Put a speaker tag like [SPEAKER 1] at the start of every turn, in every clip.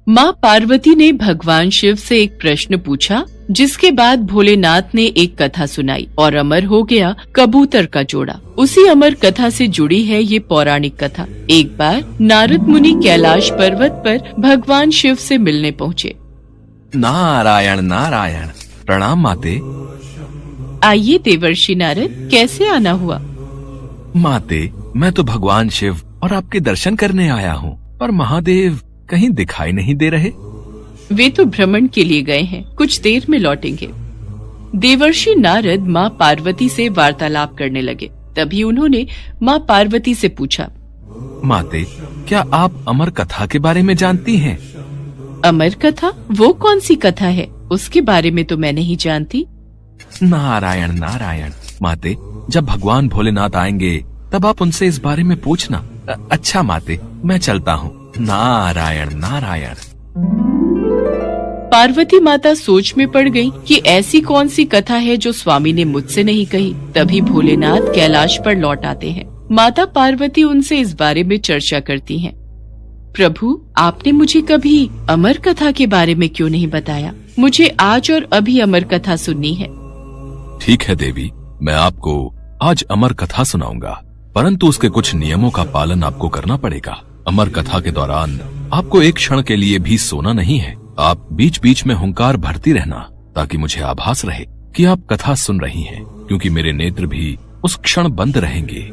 [SPEAKER 1] माँ पार्वती ने भगवान शिव से एक प्रश्न पूछा, जिसके बाद भोलेनाथ ने एक कथा सुनाई और अमर हो गया कबूतर का जोड़ा। उसी अमर कथा से जुड़ी है ये पौराणिक कथा। एक बार नारद मुनि कैलाश पर्वत पर भगवान शिव से मिलने पहुँचे।
[SPEAKER 2] नारायण नारायण, प्रणाम माते।
[SPEAKER 1] आइए देवर्षि नारद, कैसे आना हुआ?
[SPEAKER 2] माते, मैं तो भगवान शिव और आपके दर्शन करने आया हूँ, पर महादेव कहीं दिखाई नहीं दे रहे।
[SPEAKER 1] वे तो भ्रमण के लिए गए हैं, कुछ देर में लौटेंगे। देवर्षि नारद माँ पार्वती से वार्तालाप करने लगे। तभी उन्होंने माँ पार्वती से पूछा,
[SPEAKER 2] माते, क्या आप अमर कथा के बारे में जानती हैं?
[SPEAKER 1] अमर कथा? वो कौन सी कथा है? उसके बारे में तो मैं नहीं जानती।
[SPEAKER 2] नारायण नारायण, माते, जब भगवान भोलेनाथ आएंगे तब आप उनसे इस बारे में पूछना। अच्छा माते, मैं चलता हूँ। नारायण नारायण।
[SPEAKER 1] पार्वती माता सोच में पड़ गई कि ऐसी कौन सी कथा है जो स्वामी ने मुझसे नहीं कही। तभी भोलेनाथ कैलाश पर लौट आते हैं। माता पार्वती उनसे इस बारे में चर्चा करती हैं। प्रभु, आपने मुझे कभी अमर कथा के बारे में क्यों नहीं बताया? मुझे आज और अभी अमर कथा सुननी है।
[SPEAKER 2] ठीक है देवी, मैं आपको आज अमर कथा सुनाऊंगा, परंतु उसके कुछ नियमों का पालन आपको करना पड़ेगा। अमर कथा के दौरान आपको एक क्षण के लिए भी सोना नहीं है। आप बीच बीच में हुंकार भरती रहना, ताकि मुझे आभास रहे कि आप कथा सुन रही हैं, क्योंकि मेरे नेत्र भी उस क्षण बंद रहेंगे।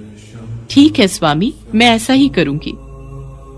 [SPEAKER 1] ठीक है स्वामी, मैं ऐसा ही करूंगी।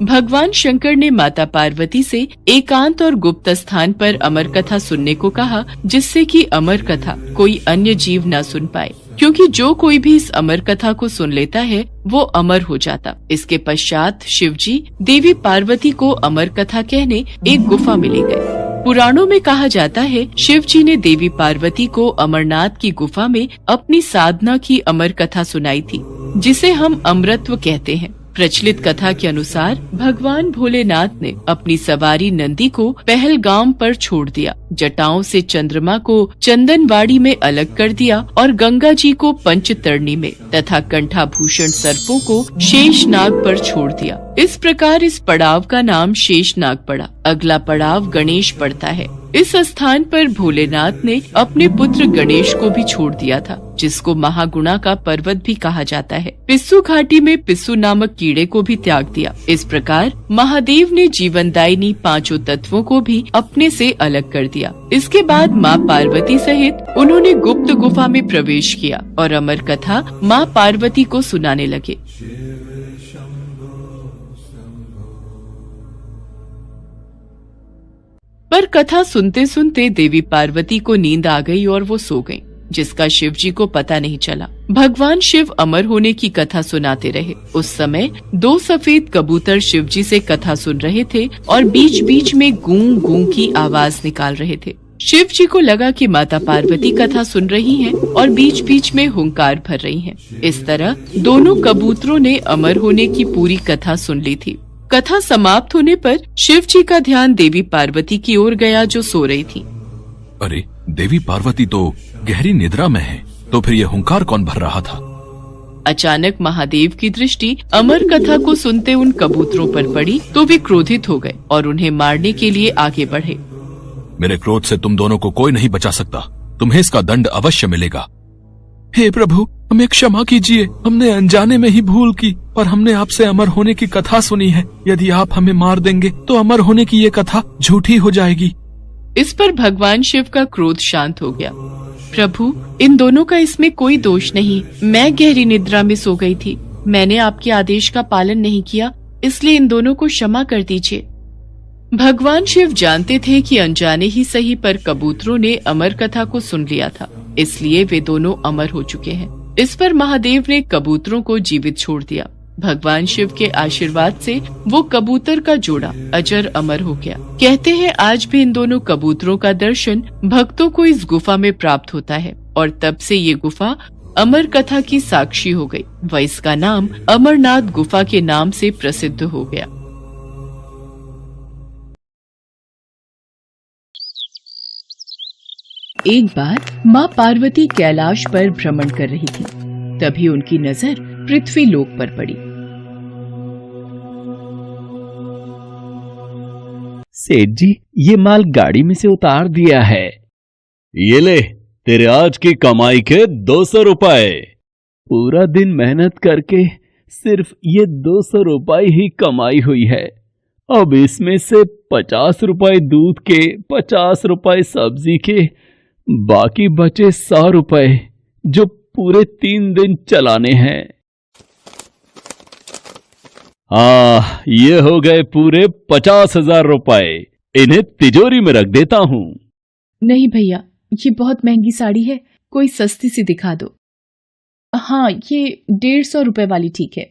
[SPEAKER 1] भगवान शंकर ने माता पार्वती से एकांत और गुप्त स्थान पर अमर कथा सुनने को कहा, जिससे कि अमर कथा कोई अन्य जीव न सुन पाए, क्योंकि जो कोई भी इस अमर कथा को सुन लेता है वो अमर हो जाता। इसके पश्चात शिवजी देवी पार्वती को अमर कथा कहने एक गुफा में ले गए। पुराणों में कहा जाता है, शिवजी ने देवी पार्वती को अमरनाथ की गुफा में अपनी साधना की अमर कथा सुनाई थी, जिसे हम अमरत्व कहते हैं। प्रचलित कथा के अनुसार भगवान भोलेनाथ ने अपनी सवारी नंदी को पहलगाम पर छोड़ दिया, जटाओं से चंद्रमा को चंदनवाड़ी में अलग कर दिया और गंगा जी को पंचतरणी में तथा कंठाभूषण सर्पों को शेषनाग पर छोड़ दिया। इस प्रकार इस पड़ाव का नाम शेषनाग पड़ा। अगला पड़ाव गणेश पड़ता है। इस स्थान पर भोलेनाथ ने अपने पुत्र गणेश को भी छोड़ दिया था, जिसको महागुणा का पर्वत भी कहा जाता है। पिस्सू घाटी में पिस्सू नामक कीड़े को भी त्याग दिया। इस प्रकार महादेव ने जीवनदायिनी पांचों तत्वों को भी अपने से अलग कर दिया। इसके बाद माँ पार्वती सहित उन्होंने गुप्त गुफा में प्रवेश किया और अमर कथा माँ पार्वती को सुनाने लगे। पर कथा सुनते सुनते देवी पार्वती को नींद आ गई और वो सो गईं, जिसका शिवजी को पता नहीं चला। भगवान शिव अमर होने की कथा सुनाते रहे। उस समय 2 सफेद कबूतर शिवजी से कथा सुन रहे थे और बीच बीच में गूं गूं की आवाज निकाल रहे थे। शिवजी को लगा कि माता पार्वती कथा सुन रही हैं और बीच बीच में हुंकार भर रही हैं। इस तरह दोनों कबूतरों ने अमर होने की पूरी कथा सुन ली थी। कथा समाप्त होने पर शिव जी का ध्यान देवी पार्वती की ओर गया, जो सो रही थी।
[SPEAKER 2] अरे, देवी पार्वती तो गहरी निद्रा में है, तो फिर ये हुंकार कौन भर रहा था?
[SPEAKER 1] अचानक महादेव की दृष्टि अमर कथा को सुनते उन कबूतरों पर पड़ी, तो वे क्रोधित हो गए और उन्हें मारने के लिए आगे बढ़े।
[SPEAKER 2] मेरे क्रोध से तुम दोनों को कोई नहीं बचा सकता, तुम्हें इसका दंड अवश्य मिलेगा। हे प्रभु, हमें क्षमा कीजिए, हमने अनजाने में ही भूल की, पर हमने आपसे अमर होने की कथा सुनी है। यदि आप हमें मार देंगे तो अमर होने की ये कथा झूठी हो जाएगी।
[SPEAKER 1] इस पर भगवान शिव का क्रोध शांत हो गया। प्रभु, इन दोनों का इसमें कोई दोष नहीं। मैं गहरी निद्रा में सो गई थी। मैंने आपके आदेश का पालन नहीं किया, इसलिए इन दोनों को क्षमा कर दीजिए। भगवान शिव जानते थे कि अनजाने ही सही पर कबूतरों ने अमर कथा को सुन लिया था, इसलिए वे दोनों अमर हो चुके हैं। इस पर महादेव ने कबूतरों को जीवित छोड़ दिया। भगवान शिव के आशीर्वाद से वो कबूतर का जोड़ा अजर अमर हो गया। कहते हैं आज भी इन दोनों कबूतरों का दर्शन भक्तों को इस गुफा में प्राप्त होता है और तब से ये गुफा अमर कथा की साक्षी हो गई व इसका नाम अमरनाथ गुफा के नाम से प्रसिद्ध हो गया। एक बार माँ पार्वती कैलाश पर भ्रमण कर रही थी। तभी उनकी नजर पृथ्वी लोक पर पड़ी।
[SPEAKER 3] सेठ जी, ये माल गाड़ी में से उतार दिया है।
[SPEAKER 4] ये ले, तेरे आज की कमाई के 200 रुपए।
[SPEAKER 3] पूरा दिन मेहनत करके सिर्फ ये 200 रुपए ही कमाई हुई है। अब इसमें से 50 रुपए दूध के, 50 रुपए सब्जी के, बाकी बचे 100 रुपए जो पूरे 3 दिन चलाने हैं।
[SPEAKER 4] ये हो गए पूरे 50,000 रुपए। इन्हें तिजोरी में रख देता हूँ।
[SPEAKER 1] नहीं भैया, ये बहुत महंगी साड़ी है, कोई सस्ती सी दिखा दो। हाँ, ये 150 रुपए वाली ठीक है।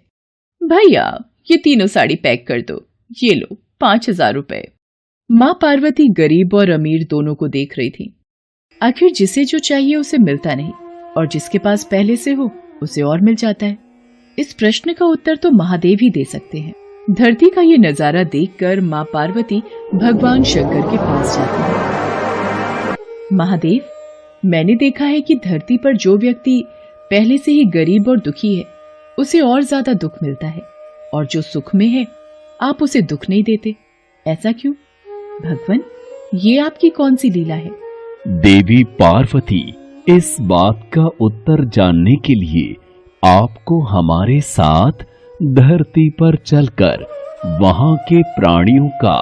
[SPEAKER 1] भैया, ये तीनों साड़ी पैक कर दो। ये लो 5,000 रुपए। माँ पार्वती गरीब और अमीर दोनों को देख रही थी। आखिर जिसे जो चाहिए उसे मिलता नहीं, और जिसके पास पहले से हो उसे और मिल जाता है। इस प्रश्न का उत्तर तो महादेव ही दे सकते हैं। धरती का ये नजारा देखकर माँ पार्वती भगवान शंकर के पास जाती है। महादेव, मैंने देखा है कि धरती पर जो व्यक्ति पहले से ही गरीब और दुखी है उसे और ज्यादा दुख मिलता है, और जो सुख में है आप उसे दुख नहीं देते। ऐसा क्यों? भगवान, ये आपकी कौन सी लीला है?
[SPEAKER 3] देवी पार्वती, इस बात का उत्तर जानने के लिए आपको हमारे साथ धरती पर चलकर वहां के प्राणियों का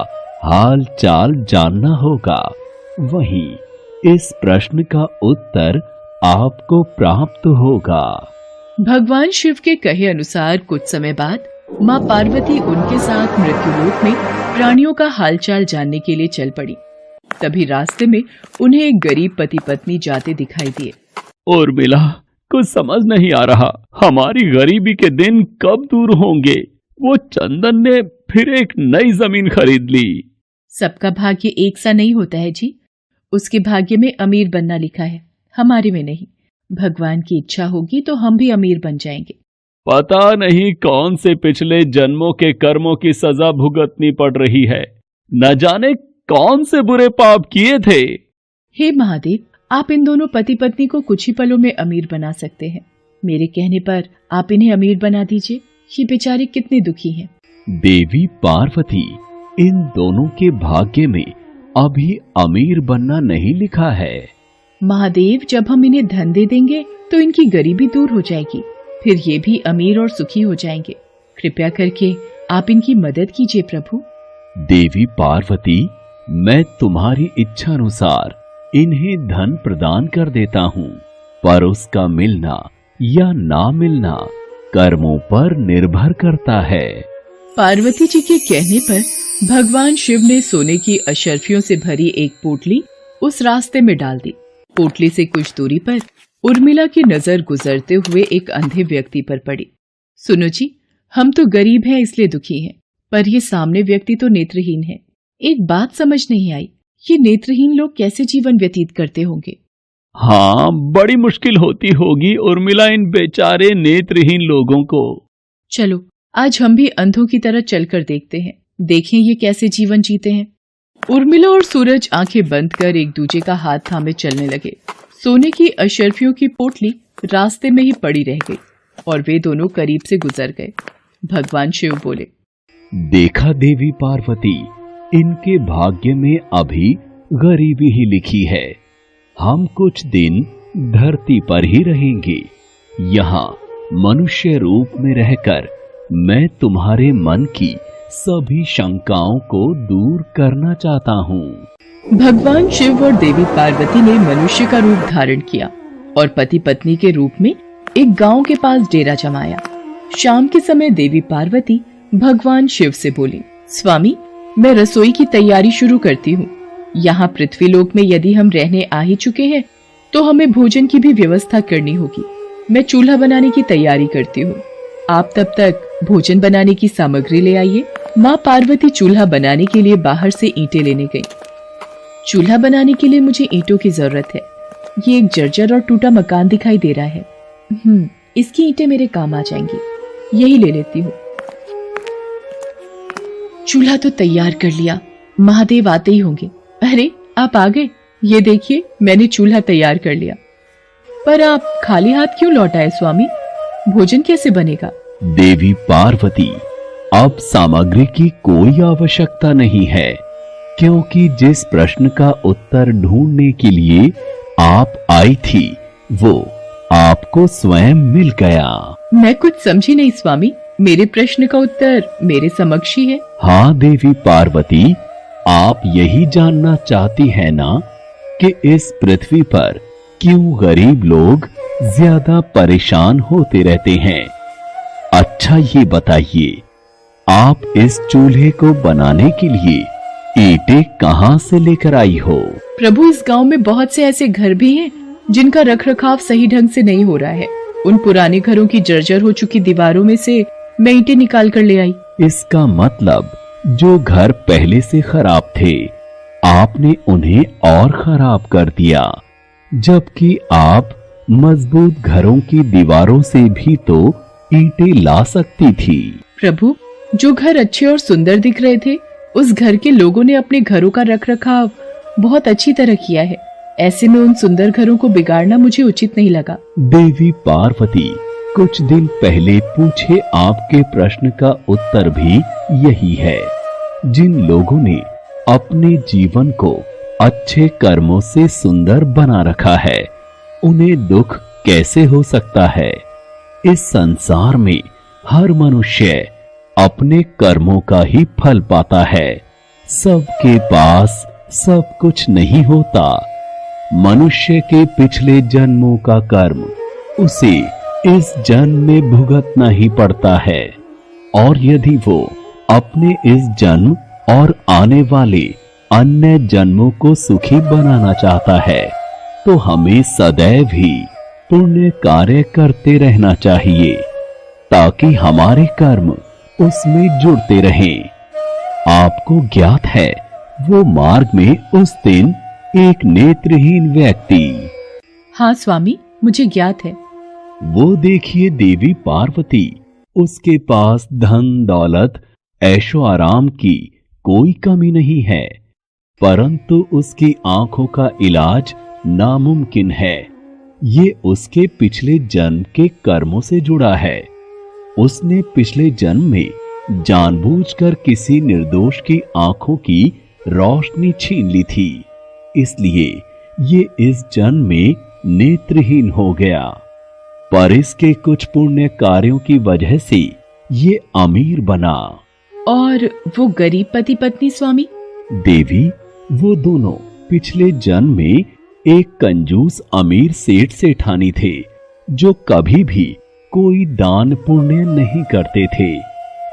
[SPEAKER 3] हाल चाल जानना होगा। वहीं इस प्रश्न का उत्तर आपको प्राप्त होगा।
[SPEAKER 1] भगवान शिव के कहे अनुसार कुछ समय बाद माँ पार्वती उनके साथ मृत्युलोक में प्राणियों का हालचाल जानने के लिए चल पड़ी। तभी रास्ते में उन्हें एक गरीब पति पत्नी जाते दिखाई दिए।
[SPEAKER 3] उर्मिला, कुछ समझ नहीं आ रहा, हमारी गरीबी के दिन कब दूर होंगे। वो चंदन ने फिर एक नई जमीन खरीद ली।
[SPEAKER 1] सबका भाग्य एक सा नहीं होता है जी। उसके भाग्य में अमीर बनना लिखा है, हमारे में नहीं। भगवान की इच्छा होगी तो हम भी अमीर बन जाएंगे।
[SPEAKER 3] पता नहीं कौन से पिछले जन्मों के कर्मों की सजा भुगतनी पड़ रही है। न जाने कौन से बुरे पाप किए थे।
[SPEAKER 1] हे महादेव, आप इन दोनों पति पत्नी को कुछ ही पलों में अमीर बना सकते हैं। मेरे कहने पर आप इन्हें अमीर बना दीजिए। ये बेचारे कितने दुखी हैं।
[SPEAKER 3] देवी पार्वती, इन दोनों के भाग्य में अभी अमीर बनना नहीं लिखा है।
[SPEAKER 1] महादेव, जब हम इन्हें धन दे देंगे तो इनकी गरीबी दूर हो जाएगी, फिर ये भी अमीर और सुखी हो जाएंगे। कृपया करके आप इनकी मदद कीजिए प्रभु।
[SPEAKER 3] देवी पार्वती, मैं तुम्हारी इच्छा अनुसार इन्हें धन प्रदान कर देता हूँ, पर उसका मिलना या ना मिलना कर्मों पर निर्भर करता है।
[SPEAKER 1] पार्वती जी के कहने पर भगवान शिव ने सोने की अशर्फियों से भरी एक पोटली उस रास्ते में डाल दी। पोटली से कुछ दूरी पर उर्मिला की नजर गुजरते हुए एक अंधे व्यक्ति पर पड़ी। सुनो जी, हम तो गरीब हैं इसलिए दुखी हैं, पर ये सामने व्यक्ति तो नेत्रहीन है। एक बात समझ नहीं आई, ये नेत्रहीन लोग कैसे जीवन व्यतीत करते होंगे?
[SPEAKER 3] हाँ, बड़ी मुश्किल होती होगी उर्मिला इन बेचारे नेत्रहीन लोगों को।
[SPEAKER 1] चलो आज हम भी अंधों की तरह चलकर देखते हैं, देखें ये कैसे जीवन जीते हैं। उर्मिला और सूरज आंखें बंद कर एक दूसरे का हाथ थामे चलने लगे। सोने की अशर्फियों की पोटली रास्ते में ही पड़ी रह गई और वे दोनों करीब से गुजर गए। भगवान शिव बोले,
[SPEAKER 3] देखा देवी पार्वती, इनके भाग्य में अभी गरीबी ही लिखी है। हम कुछ दिन धरती पर ही रहेंगे। यहाँ मनुष्य रूप में रहकर मैं तुम्हारे मन की सभी शंकाओं को दूर करना चाहता हूँ।
[SPEAKER 1] भगवान शिव और देवी पार्वती ने मनुष्य का रूप धारण किया और पति पत्नी के रूप में एक गांव के पास डेरा जमाया। शाम के समय देवी पार्वती भगवान शिव से बोली, स्वामी, मैं रसोई की तैयारी शुरू करती हूँ। यहाँ पृथ्वीलोक में यदि हम रहने आ ही चुके हैं तो हमें भोजन की भी व्यवस्था करनी होगी। मैं चूल्हा बनाने की तैयारी करती हूँ, आप तब तक भोजन बनाने की सामग्री ले आइए। माँ पार्वती चूल्हा बनाने के लिए बाहर से ईंटें लेने गई। चूल्हा बनाने के लिए मुझे ईंटों की जरूरत है। ये एक जर्जर और टूटा मकान दिखाई दे रहा है। इसकी ईंटें मेरे काम आ जाएंगी, यही ले लेती हूँ। चूल्हा तो तैयार कर लिया, महादेव आते ही होंगे। अरे आप आ गए, ये देखिए मैंने चूल्हा तैयार कर लिया। पर आप खाली हाथ क्यों लौट आए स्वामी? भोजन कैसे बनेगा?
[SPEAKER 3] देवी पार्वती, अब सामग्री की कोई आवश्यकता नहीं है। क्योंकि जिस प्रश्न का उत्तर ढूंढने के लिए आप आई थी वो आपको स्वयं मिल गया।
[SPEAKER 1] मैं कुछ समझी नहीं स्वामी, मेरे प्रश्न का उत्तर मेरे समक्ष ही है।
[SPEAKER 3] हाँ देवी पार्वती, आप यही जानना चाहती हैं ना कि इस पृथ्वी पर क्यों गरीब लोग ज्यादा परेशान होते रहते हैं। अच्छा ये बताइए, आप इस चूल्हे को बनाने के लिए ईंटें कहाँ से लेकर आई हो?
[SPEAKER 1] प्रभु, इस गांव में बहुत से ऐसे घर भी हैं जिनका रखरखाव सही ढंग से नहीं हो रहा है। उन पुराने घरों की जर्जर हो चुकी दीवारों में से मैं ईंटें निकाल कर ले आई।
[SPEAKER 3] इसका मतलब जो घर पहले से खराब थे आपने उन्हें और खराब कर दिया, जबकि आप मजबूत घरों की दीवारों से भी तो ईंटें ला सकती थी।
[SPEAKER 1] प्रभु, जो घर अच्छे और सुंदर दिख रहे थे उस घर के लोगों ने अपने घरों का रखरखाव बहुत अच्छी तरह किया है। ऐसे में उन सुंदर घरों को बिगाड़ना मुझे उचित नहीं लगा।
[SPEAKER 3] देवी पार्वती, कुछ दिन पहले पूछे आपके प्रश्न का उत्तर भी यही है। जिन लोगों ने अपने जीवन को अच्छे कर्मों से सुंदर बना रखा है उन्हें दुख कैसे हो सकता है? इस संसार में हर मनुष्य अपने कर्मों का ही फल पाता है। सबके पास सब कुछ नहीं होता। मनुष्य के पिछले जन्मों का कर्म उसे इस जन्म में भुगतना ही पड़ता है, और यदि वो अपने इस जन्म और आने वाले अन्य जन्मों को सुखी बनाना चाहता है तो हमें सदैव ही पुण्य कार्य करते रहना चाहिए ताकि हमारे कर्म उसमें जुड़ते रहें। आपको ज्ञात है वो मार्ग में उस दिन एक नेत्रहीन व्यक्ति।
[SPEAKER 1] हाँ स्वामी, मुझे ज्ञात है।
[SPEAKER 3] वो देखिए देवी पार्वती, उसके पास धन दौलत ऐशो आराम की कोई कमी नहीं है, परंतु उसकी आंखों का इलाज नामुमकिन है। ये उसके पिछले जन्म के कर्मों से जुड़ा है। उसने पिछले जन्म में जानबूझकर किसी निर्दोष की आंखों की रोशनी छीन ली थी, इसलिए ये इस जन्म में नेत्रहीन हो गया। पर इसके कुछ पुण्य कार्यों की वजह से ये अमीर बना।
[SPEAKER 1] और वो गरीब पति पत्नी स्वामी?
[SPEAKER 3] देवी, वो दोनों पिछले जन्म में एक कंजूस अमीर सेठ सेठानी थे जो कभी भी कोई दान पुण्य नहीं करते थे,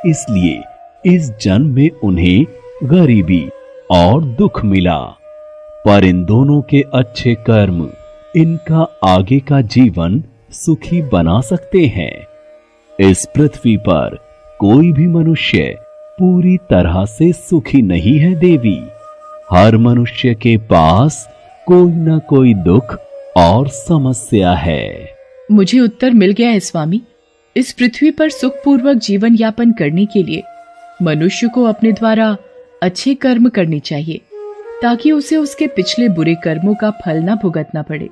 [SPEAKER 3] इसलिए इस जन्म में उन्हें गरीबी और दुख मिला। पर इन दोनों के अच्छे कर्म इनका आगे का जीवन सुखी बना सकते हैं। इस पृथ्वी पर कोई भी मनुष्य पूरी तरह से सुखी नहीं है देवी। हर मनुष्य के पास कोई न कोई दुख और समस्या है।
[SPEAKER 1] मुझे उत्तर मिल गया है स्वामी। इस पृथ्वी पर सुखपूर्वक जीवन यापन करने के लिए मनुष्य को अपने द्वारा अच्छे कर्म करने चाहिए ताकि उसे उसके पिछले बुरे कर्मों का फल न भुगतना पड़े,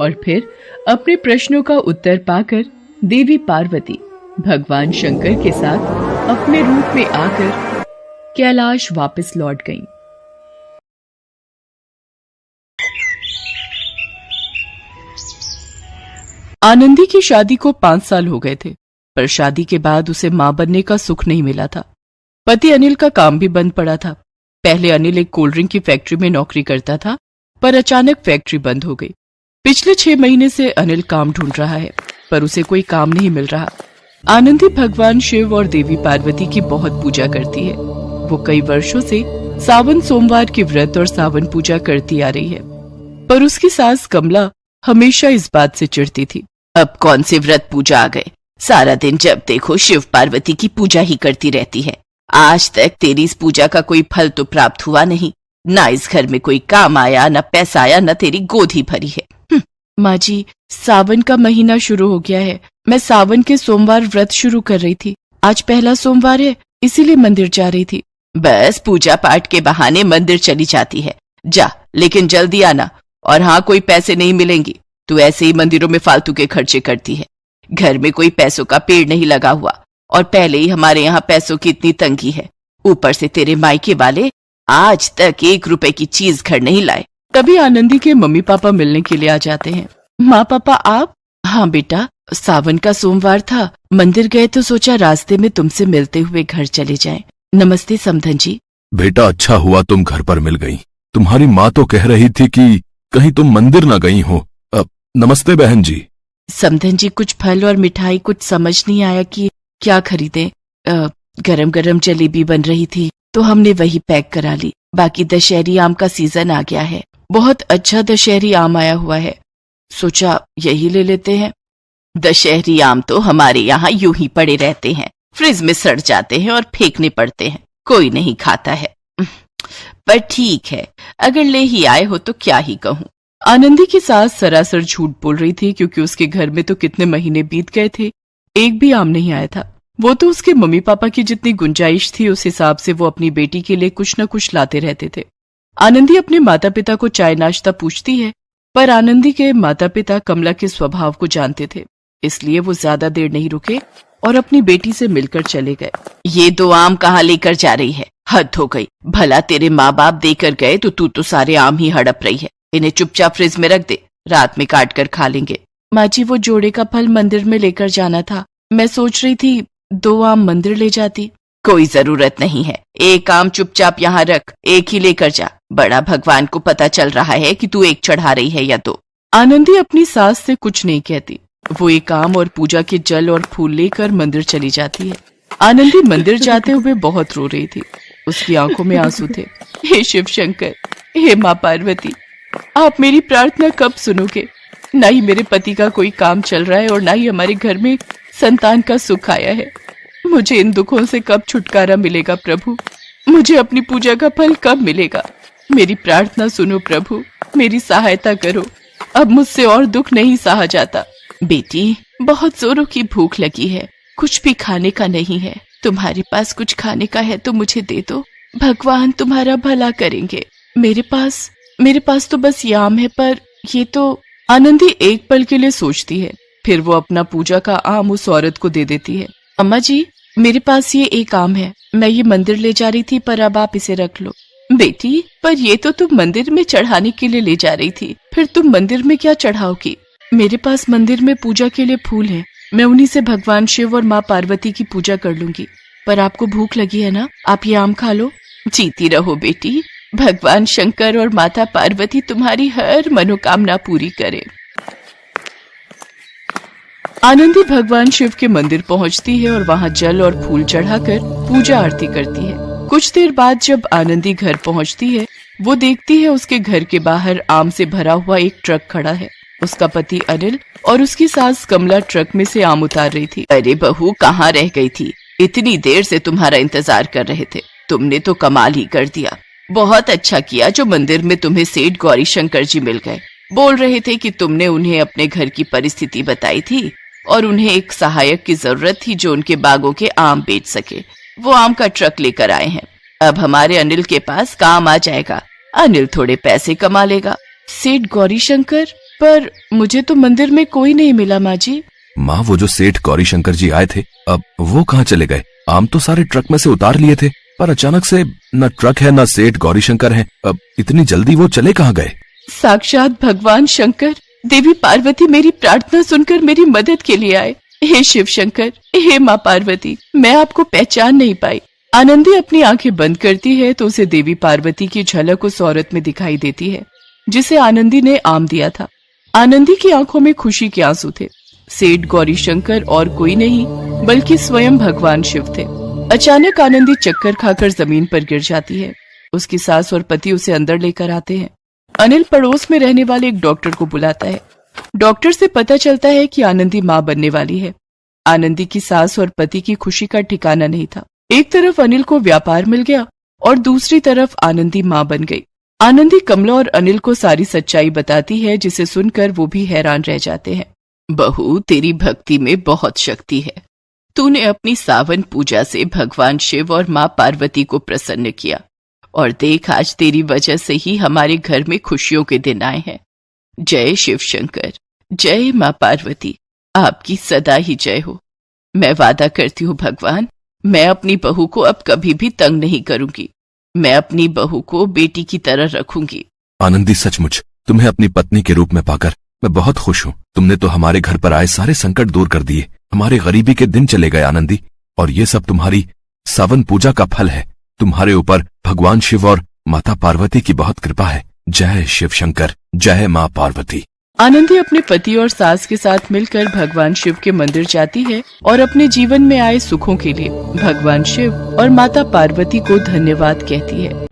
[SPEAKER 1] और फिर अपने प्रश्नों का उत्तर पाकर देवी पार्वती भगवान शंकर के साथ अपने रूप में आकर कैलाश वापस लौट गईं। आनंदी की शादी को 5 साल हो गए थे, पर शादी के बाद उसे मां बनने का सुख नहीं मिला था। पति अनिल का काम भी बंद पड़ा था। पहले अनिल एक कोल्ड ड्रिंक की फैक्ट्री में नौकरी करता था, पर अचानक फैक्ट्री बंद हो गई। पिछले 6 महीने से अनिल काम ढूंढ रहा है, पर उसे कोई काम नहीं मिल रहा। आनंदी भगवान शिव और देवी पार्वती की बहुत पूजा करती है। वो कई वर्षों से सावन सोमवार के व्रत और सावन पूजा करती आ रही है, पर उसकी सास कमला हमेशा इस बात से चिढ़ती थी। अब कौन से व्रत पूजा आ गए, सारा दिन जब देखो शिव पार्वती की पूजा ही करती रहती है। आज तक तेरी इस पूजा का कोई फल तो प्राप्त हुआ नहीं, ना इस घर में कोई काम आया, न पैसा आया, न तेरी गोद ही भरी है। माँ जी, सावन का महीना शुरू हो गया है। मैं सावन के सोमवार व्रत शुरू कर रही थी। आज पहला सोमवार है, इसीलिए मंदिर जा रही थी। बस पूजा पाठ के बहाने मंदिर चली जाती है। जा, लेकिन जल्दी आना। और हाँ, कोई पैसे नहीं मिलेंगे। तू ऐसे ही मंदिरों में फालतू के खर्चे करती है। घर में कोई पैसों का पेड़ नहीं लगा हुआ, और पहले ही हमारे यहाँ पैसों की इतनी तंगी है। ऊपर से तेरे मायके वाले आज तक 1 रुपए की चीज घर नहीं लाए। तभी आनंदी के मम्मी पापा मिलने के लिए आ जाते हैं। माँ पापा आप? हाँ बेटा, सावन का सोमवार था, मंदिर गए तो सोचा रास्ते में तुमसे मिलते हुए घर चले जाएं। नमस्ते समधन जी।
[SPEAKER 2] बेटा अच्छा हुआ तुम घर पर मिल गई। तुम्हारी माँ तो कह रही थी कि कहीं तुम मंदिर न गई हो। नमस्ते बहन जी।
[SPEAKER 1] समधन जी कुछ फल और मिठाई, कुछ समझ नहीं आया कि क्या खरीदें। गरम गरम जलेबी बन रही थी तो हमने वही पैक करा ली। बाकी दशहरी आम का सीजन आ गया है, बहुत अच्छा दशहरी आम आया हुआ है, सोचा यही ले लेते हैं। दशहरी आम तो हमारे यहाँ यूं ही पड़े रहते हैं, फ्रिज में सड़ जाते हैं और फेंकने पड़ते हैं, कोई नहीं खाता है। पर ठीक है, अगर ले ही आए हो तो क्या ही कहूँ। आनंदी की सास सरासर झूठ बोल रही थी, क्योंकि उसके घर में तो कितने महीने बीत गए थे, एक भी आम नहीं आया था। वो तो उसके मम्मी पापा की जितनी गुंजाइश थी उस हिसाब से वो अपनी बेटी के लिए कुछ न कुछ लाते रहते थे। आनंदी अपने माता पिता को चाय नाश्ता पूछती है, पर आनंदी के माता पिता कमला के स्वभाव को जानते थे, इसलिए वो ज्यादा देर नहीं रुके और अपनी बेटी से मिलकर चले गए। ये 2 आम कहाँ लेकर जा रही है? हद हो गई, भला तेरे माँ बाप देकर गए तो तू तो सारे आम ही हड़प रही है। इन्हें चुपचाप फ्रिज में रख दे, रात में काट कर खा लेंगे। माँ जी वो जोड़े का फल मंदिर में लेकर जाना था, मैं सोच रही थी 2 आम मंदिर ले जाती। कोई जरूरत नहीं है, 1 आम चुपचाप यहाँ रख, 1 ही लेकर जा। बड़ा भगवान को पता चल रहा है कि तू 1 चढ़ा रही है या 2। आनंदी अपनी सास से कुछ नहीं कहती, वो 1 आम और पूजा के जल और फूल लेकर मंदिर चली जाती है। आनंदी मंदिर जाते हुए बहुत रो रही थी, उसकी आंखों में आंसू थे। हे शिव शंकर, हे माँ पार्वती, आप मेरी प्रार्थना कब सुनोगे? न ही मेरे पति का कोई काम चल रहा है और न ही हमारे घर में संतान का सुख आया है। मुझे इन दुखों से कब छुटकारा मिलेगा प्रभु? मुझे अपनी पूजा का फल कब मिलेगा? मेरी प्रार्थना सुनो प्रभु, मेरी सहायता करो, अब मुझसे और दुख नहीं सहा जाता। बेटी बहुत जोरों की भूख लगी है, कुछ भी खाने का नहीं है, तुम्हारे पास कुछ खाने का है तो मुझे दे दो, भगवान तुम्हारा भला करेंगे। मेरे पास तो बस ये आम है, पर ये तो। आनंदी एक पल के लिए सोचती है, फिर वो अपना पूजा का आम उस औरत को दे देती है। अम्मा जी मेरे पास ये 1 आम है, मैं ये मंदिर ले जा रही थी, पर अब आप इसे रख लो। बेटी पर ये तो तुम मंदिर में चढ़ाने के लिए ले जा रही थी, फिर तुम मंदिर में क्या चढ़ाओगी? मेरे पास मंदिर में पूजा के लिए फूल हैं, मैं उन्हीं से भगवान शिव और माँ पार्वती की पूजा कर लूंगी। पर आपको भूख लगी है ना, आप ये आम खा लो। जीती रहो बेटी, भगवान शंकर और माता पार्वती तुम्हारी हर मनोकामना पूरी करे। आनंदी भगवान शिव के मंदिर पहुंचती है और वहां जल और फूल चढ़ाकर पूजा आरती करती है। कुछ देर बाद जब आनंदी घर पहुंचती है, वो देखती है उसके घर के बाहर आम से भरा हुआ एक ट्रक खड़ा है। उसका पति अनिल और उसकी सास कमला ट्रक में से आम उतार रही थी। अरे बहू कहाँ रह गई थी, इतनी देर से तुम्हारा इंतजार कर रहे थे, तुमने तो कमाल ही कर दिया। बहुत अच्छा किया जो मंदिर में तुम्हें सेठ गौरी शंकर जी मिल गए। बोल रहे थे कि तुमने उन्हें अपने घर की परिस्थिति बताई थी और उन्हें एक सहायक की जरूरत थी जो उनके बागों के आम बेच सके। वो आम का ट्रक लेकर आए हैं, अब हमारे अनिल के पास काम आ जाएगा, अनिल थोड़े पैसे कमा लेगा। सेठ गौरी शंकर? पर मुझे तो मंदिर में कोई नहीं मिला माँ जी।
[SPEAKER 2] माँ वो जो सेठ गौरी शंकर जी आए थे, अब वो कहाँ चले गए? आम तो सारे ट्रक में से उतार लिए थे, पर अचानक से न ट्रक है न सेठ गौरी शंकर है, अब इतनी जल्दी वो चले कहाँ गए?
[SPEAKER 1] साक्षात भगवान शंकर, देवी पार्वती मेरी प्रार्थना सुनकर मेरी मदद के लिए आए। हे शिव शंकर, हे माँ पार्वती, मैं आपको पहचान नहीं पाई। आनंदी अपनी आंखें बंद करती है तो उसे देवी पार्वती की झलक उस औरत में दिखाई देती है जिसे आनंदी ने आम दिया था। आनंदी की आंखों में खुशी के आंसू थे। सेठ गौरी शंकर और कोई नहीं बल्कि स्वयं भगवान शिव थे। अचानक आनंदी चक्कर खाकर जमीन पर गिर जाती है। उसकी सास और पति उसे अंदर लेकर आते हैं। अनिल पड़ोस में रहने वाले एक डॉक्टर को बुलाता है। डॉक्टर से पता चलता है कि आनंदी माँ बनने वाली है। आनंदी की सास और पति की खुशी का ठिकाना नहीं था। एक तरफ अनिल को व्यापार मिल गया और दूसरी तरफ आनंदी माँ बन गई। आनंदी कमला और अनिल को सारी सच्चाई बताती है, जिसे सुनकर वो भी हैरान रह जाते हैं। बहू तेरी भक्ति में बहुत शक्ति है, तूने अपनी सावन पूजा से भगवान शिव और माँ पार्वती को प्रसन्न किया और देख आज तेरी वजह से ही हमारे घर में खुशियों के दिन आए हैं। जय शिव शंकर, जय माँ पार्वती, आपकी सदा ही जय हो। मैं वादा करती हूँ भगवान, मैं अपनी बहू को अब कभी भी तंग नहीं करूंगी। मैं अपनी बहू को बेटी की तरह रखूंगी।
[SPEAKER 2] आनंदी, सचमुच तुम्हें अपनी पत्नी के रूप में पाकर मैं बहुत खुश हूँ। तुमने तो हमारे घर पर आए सारे संकट दूर कर दिए। हमारे गरीबी के दिन चले गए आनंदी, और ये सब तुम्हारी सावन पूजा का फल है। तुम्हारे ऊपर भगवान शिव और माता पार्वती की बहुत कृपा है। जय शिव शंकर, जय माँ पार्वती।
[SPEAKER 1] आनंदी अपने पति और सास के साथ मिलकर भगवान शिव के मंदिर जाती है और अपने जीवन में आए सुखों के लिए भगवान शिव और माता पार्वती को धन्यवाद कहती है।